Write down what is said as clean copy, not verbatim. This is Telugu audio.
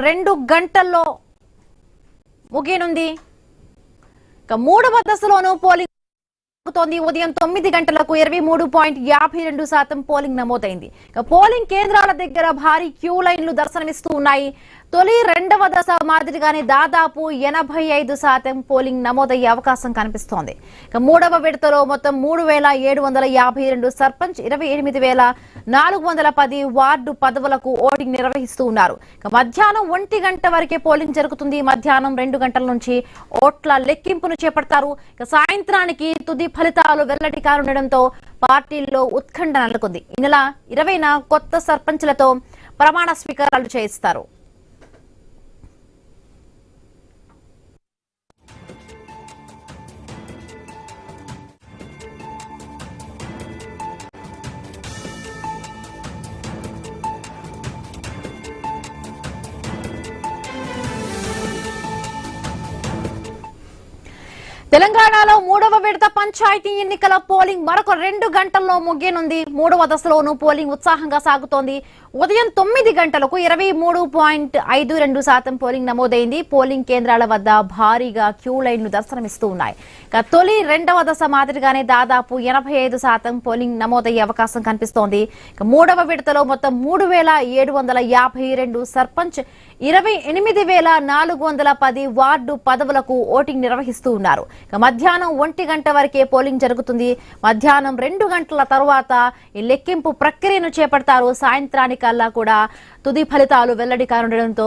2 గంటల్లో ముగియనుంది. మూడవ దశలోనూ పోలింగ్ ఉదయం 9 గంటలకు 23.52% పోలింగ్ నమోదైంది. పోలింగ్ కేంద్రాల దగ్గర భారీ క్యూ లైన్లు దర్శనమిస్తూ ఉన్నాయి. తొలి రెండవ దశ మాదిరిగానే దాదాపు 85% పోలింగ్ నమోదయ్యే అవకాశం కనిపిస్తోంది. మూడవ విడతలో మొత్తం 3752 సర్పంచ్, 28410 వార్డు పదవులకు ఓటింగ్ నిర్వహిస్తూ ఉన్నారు. మధ్యాహ్నం 1 గంట వరకే పోలింగ్ జరుగుతుంది. మధ్యాహ్నం 2 గంటల నుంచి ఓట్ల లెక్కింపును చేపడతారు. సాయంత్రానికి తుది ఫలితాలు వెల్లడి కానుండడంతో పార్టీల్లో ఉత్కంఠ నెలకొంది. ఈ నెల 20న కొత్త సర్పంచ్లతో ప్రమాణ స్వీకారాలు చేయిస్తారు. తెలంగాణలో మూడవ విడత పంచాయతీ ఎన్నికల పోలింగ్ మరొక 2 గంటల్లో ముగియనుంది. మూడవ దశలోనూ పోలింగ్ ఉత్సాహంగా సాగుతోంది. ఉదయం 9 గంటలకు 23.52% పోలింగ్ నమోదైంది. పోలింగ్ కేంద్రాల వద్ద భారీగా క్యూ లైన్లు దర్శనమిస్తూ ఉన్నాయి. తొలి రెండవ దశ మాదిరిగానే దాదాపు 85% పోలింగ్ నమోదయ్యే అవకాశం కనిపిస్తోంది. మూడవ విడతలో మొత్తం 3752 సర్పంచ్, 28410 వార్డు పదవులకు ఓటింగ్ నిర్వహిస్తూ ఉన్నారు. మధ్యాహ్నం 1 గంట వరకే పోలింగ్ జరుగుతుంది. మధ్యాహ్నం 2 గంటల తర్వాత ఈ లెక్కింపు ప్రక్రియను చేపడతారు. సాయంత్రానికల్లా కూడా తుది ఫలితాలు వెల్లడి కానుండడంతో